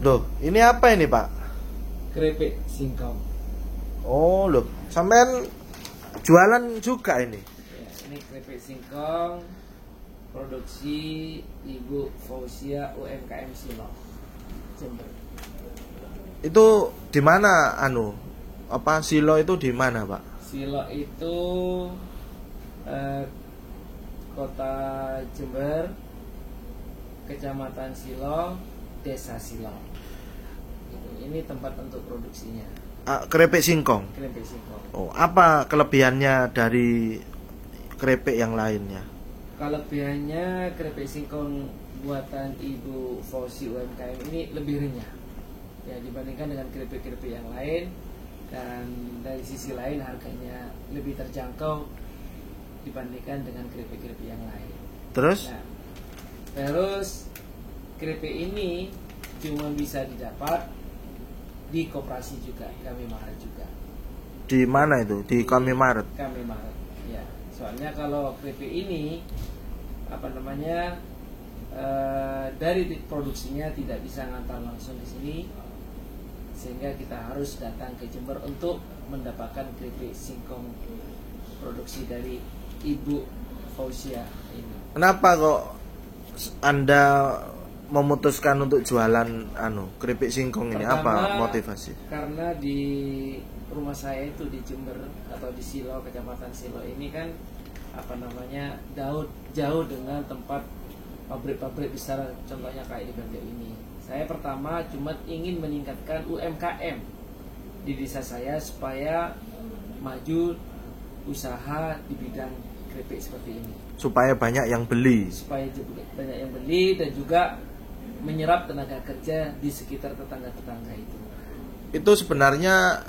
Loh, ini apa ini Pak? Keripik singkong. Oh loh, sampean jualan juga ini? Ya, ini keripik singkong produksi Ibu Fausia UMKM Silo, Jember. Itu di mana Silo itu di mana Pak? Silo itu kota Jember, Kecamatan Silo, Desa Silo. Ini tempat untuk produksinya. Keripik singkong. Keripik singkong. Oh, apa kelebihannya dari keripik yang lainnya? Kelebihannya keripik singkong buatan Ibu Fausi UMKM ini lebih renyah ya dibandingkan dengan keripik-keripik yang lain, dan dari sisi lain harganya lebih terjangkau dibandingkan dengan keripik-keripik yang lain. Terus keripik ini cuma bisa didapat di koperasi juga, Kami Maret juga. Di mana itu? Di Kami Maret. Kami Maret. Ya, soalnya kalau keripik ini dari produksinya tidak bisa ngantar langsung di sini, sehingga kita harus datang ke Jember untuk mendapatkan keripik singkong produksi dari Ibu Fausia ini. Kenapa kok Anda memutuskan untuk jualan keripik singkong ini? Apa motivasi? Karena di rumah saya itu di Jember atau di Silo, Kecamatan Silo ini kan jauh dengan tempat pabrik-pabrik besar, contohnya kayak di Banjar ini. Saya pertama cuma ingin meningkatkan UMKM di desa saya supaya maju usaha di bidang keripik seperti ini. Supaya banyak yang beli. Supaya banyak yang beli dan juga menyerap tenaga kerja di sekitar tetangga-tetangga itu. Itu sebenarnya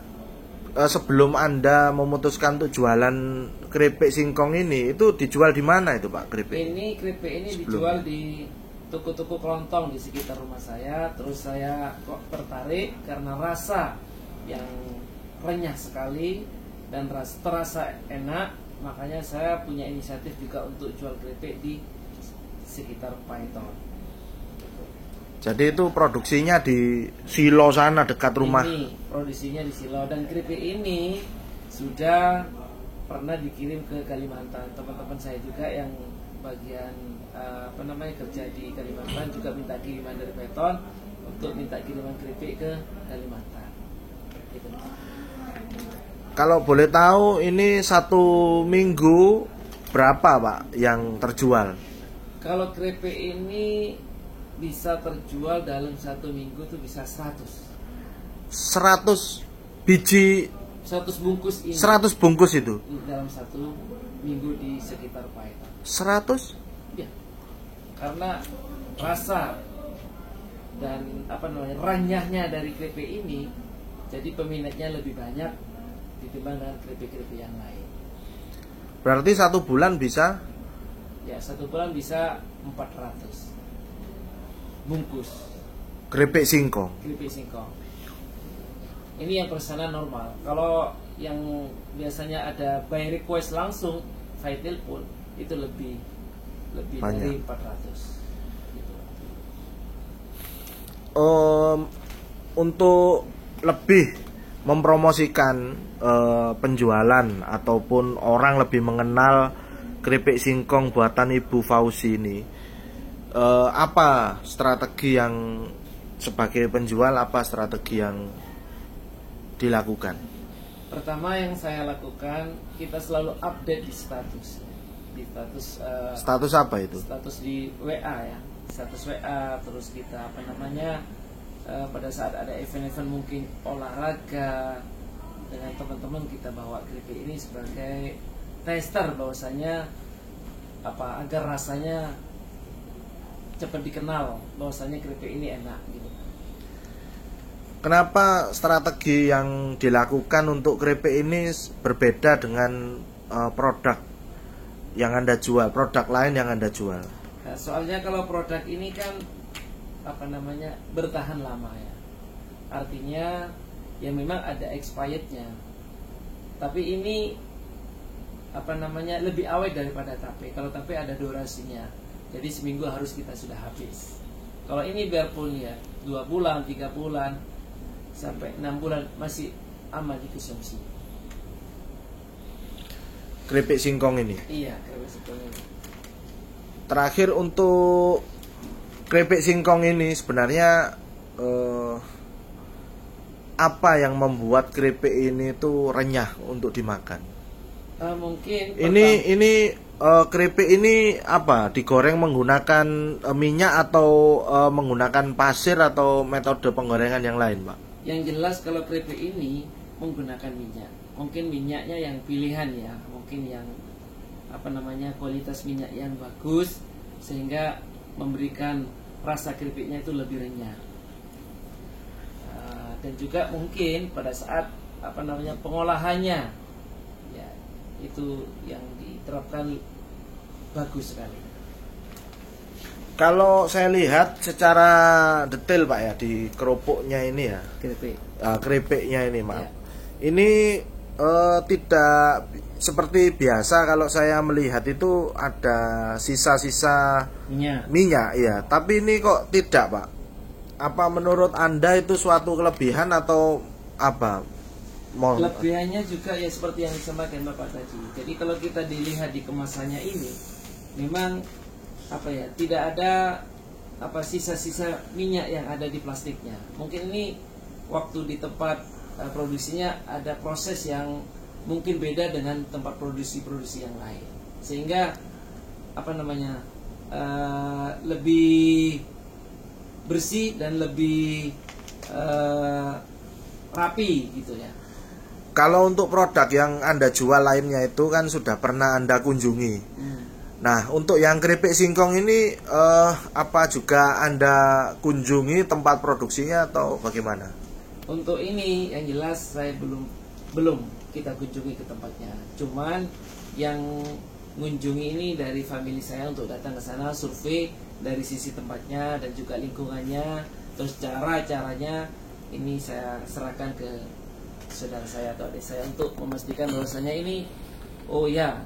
sebelum Anda memutuskan untuk jualan keripik singkong ini, itu dijual di mana itu Pak keripik? Keripik ini dijual di toko-toko kelontong di sekitar rumah saya. Terus saya kok tertarik karena rasa yang renyah sekali dan terasa enak, makanya saya punya inisiatif juga untuk jual keripik di sekitar Paiton. Jadi itu produksinya di Silo sana dekat rumah. Ini produksinya di Silo, dan keripik ini sudah pernah dikirim ke Kalimantan. Teman-teman saya juga yang bagian kerja di Kalimantan juga minta kiriman dari Paiton untuk minta kiriman keripik ke Kalimantan. Gitu. Kalau boleh tahu ini satu minggu berapa Pak yang terjual? Kalau keripik ini bisa terjual dalam satu minggu tuh bisa 100 biji, 100 bungkus ini. 100 bungkus itu dalam satu minggu di sekitar Paiton. 100? Ya. Karena rasa dan renyahnya dari keripik ini, jadi peminatnya lebih banyak ditimbang dengan keripik-keripik yang lain. Berarti satu bulan bisa? Ya, satu bulan bisa 400 bungkus keripik singkong. keripik singkong. Ini yang pesanan normal. Kalau yang biasanya ada by request langsung, by telepon, itu lebih banyak. Dari 400 gitu. Untuk lebih mempromosikan penjualan ataupun orang lebih mengenal keripik singkong buatan Ibu Fausi ini, apa strategi yang sebagai penjual, apa strategi yang dilakukan? Pertama yang saya lakukan, kita selalu update di status status apa itu? Status di WA ya, status WA. Terus kita pada saat ada event-event mungkin olahraga dengan teman-teman, kita bawa keripik ini sebagai tester bahwasanya agar rasanya cepat dikenal bahwasanya keripik ini enak gitu. Kenapa strategi yang dilakukan untuk keripik ini berbeda dengan produk yang Anda jual, produk lain yang Anda jual? Nah, soalnya kalau produk ini kan bertahan lama ya. Artinya ya memang ada expirednya. Tapi ini lebih awet daripada tape. Kalau tape ada durasinya. Jadi seminggu harus kita sudah habis. Kalau ini biarpun ya 2 bulan, 3 bulan sampai 6 bulan masih aman dikonsumsi. Keripik singkong ini. Iya, keripik singkong ini. Terakhir untuk keripik singkong ini sebenarnya apa yang membuat keripik ini tuh renyah untuk dimakan? Mungkin ini keripik ini apa? Digoreng menggunakan minyak atau menggunakan pasir atau metode penggorengan yang lain, Pak? Yang jelas kalau keripik ini menggunakan minyak. Mungkin minyaknya yang pilihan ya, mungkin yang kualitas minyak yang bagus sehingga memberikan rasa keripiknya itu lebih renyah. Dan juga mungkin pada saat pengolahannya ya, itu yang diterapkan bagus sekali. Kalau saya lihat secara detail Pak ya di kerupuknya ini ya, keripiknya ini Pak. Ya. Ini tidak seperti biasa kalau saya melihat itu ada sisa-sisa minyak ya, tapi ini kok tidak Pak. Apa menurut Anda itu suatu kelebihan atau apa? Kelebihannya juga ya seperti yang disampaikan Bapak tadi. Jadi kalau kita dilihat di kemasannya ini, memang tidak ada sisa-sisa minyak yang ada di plastiknya. Mungkin ini waktu di tempat produksinya ada proses yang mungkin beda dengan tempat produksi yang lain, sehingga lebih bersih dan lebih rapi gitu ya. Kalau untuk produk yang Anda jual lainnya itu kan sudah pernah Anda kunjungi. Nah, untuk yang keripik singkong ini apa juga Anda kunjungi tempat produksinya atau bagaimana? Untuk ini yang jelas saya belum kita kunjungi ke tempatnya. Cuman yang mengunjungi ini dari family saya untuk datang ke sana survei dari sisi tempatnya dan juga lingkungannya, terus caranya ini saya serahkan ke saudara saya atau adik saya untuk memastikan bahwasanya ini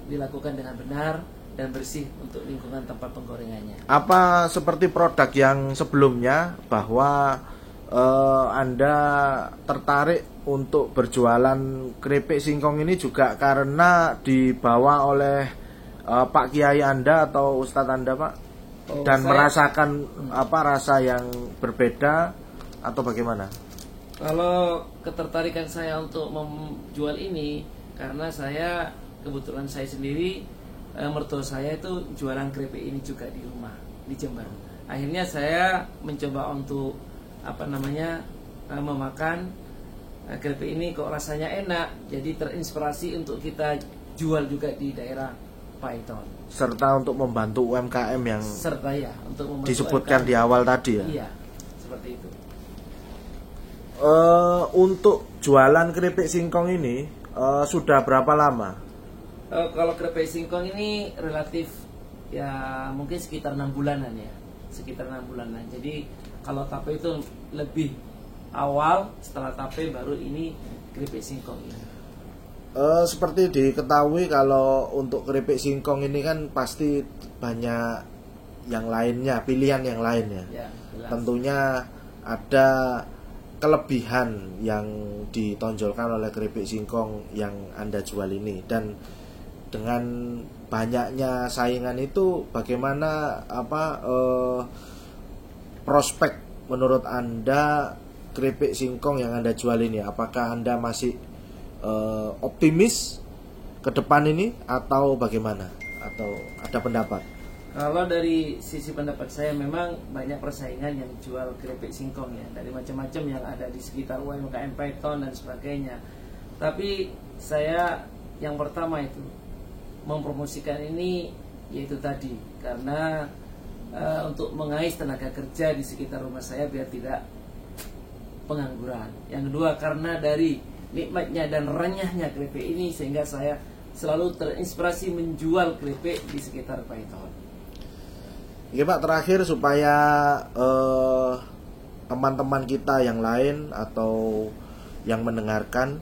dilakukan dengan benar dan bersih untuk lingkungan tempat penggorengannya. Apa seperti produk yang sebelumnya bahwa Anda tertarik untuk berjualan keripik singkong ini juga karena dibawa oleh Pak Kiai Anda atau Ustadz Anda Pak? Dan merasakan rasa yang berbeda atau bagaimana? Kalau ketertarikan saya untuk menjual ini karena kebetulan saya sendiri mertua saya itu jualan keripik ini juga di rumah di Jember. Akhirnya saya mencoba untuk memakan keripik ini kok rasanya enak, jadi terinspirasi untuk kita jual juga di daerah Paiton. Serta untuk membantu UMKM yang untuk disebutkan UMKM di awal tadi ya. Iya, seperti itu. Untuk jualan keripik singkong ini sudah berapa lama? Kalau keripik singkong ini relatif ya mungkin sekitar 6 bulanan ya, Jadi kalau tape itu lebih awal, setelah tape baru ini keripik singkong ini. Seperti diketahui kalau untuk keripik singkong ini kan pasti banyak yang lainnya, pilihan yang lainnya. Ya, tentunya ada kelebihan yang ditonjolkan oleh keripik singkong yang Anda jual ini, dan dengan banyaknya saingan itu bagaimana prospek menurut Anda keripik singkong yang Anda jual ini? Apakah Anda masih optimis ke depan ini atau bagaimana? Atau ada pendapat? Kalau dari sisi pendapat saya memang banyak persaingan yang jual keripik singkong ya, dari macam-macam yang ada di sekitar UMKM Paiton dan sebagainya. Tapi saya yang pertama itu mempromosikan ini yaitu tadi karena untuk mengais tenaga kerja di sekitar rumah saya biar tidak pengangguran. Yang kedua karena dari nikmatnya dan renyahnya keripik ini sehingga saya selalu terinspirasi menjual keripik di sekitar Paiton. Oke Pak, terakhir supaya teman-teman kita yang lain atau yang mendengarkan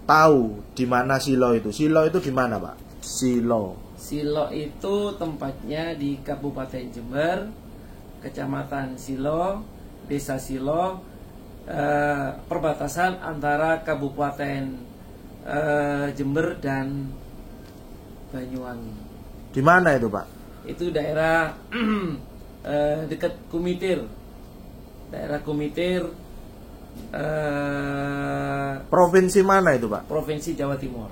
tahu di mana Silo itu. Silo itu di mana Pak? Silo itu tempatnya di Kabupaten Jember, Kecamatan Silo, Desa Silo, perbatasan antara Kabupaten Jember dan Banyuwangi. Di mana itu, Pak? Itu daerah dekat Kumitir. Daerah Kumitir, Provinsi mana itu, Pak? Provinsi Jawa Timur.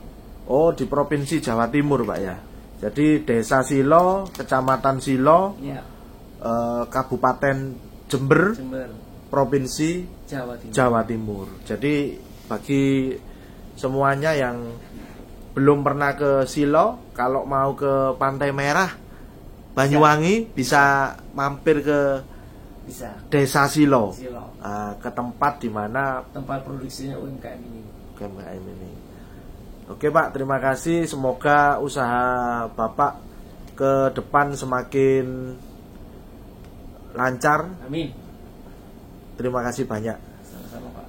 Oh, di Provinsi Jawa Timur, Pak ya. Jadi Desa Silo, Kecamatan Silo, Ya, Kabupaten Jember, Jember, Provinsi Jawa Timur. Jawa Timur. Jadi bagi semuanya yang belum pernah ke Silo, kalau mau ke Pantai Merah Banyuwangi bisa mampir ke Bisa. Desa Silo, Silo, ke tempat di mana tempat produksinya UMKM ini. UMKM ini. Oke, Pak, terima kasih. Semoga usaha Bapak ke depan semakin lancar. Amin. Terima kasih banyak. Sama-sama, Pak.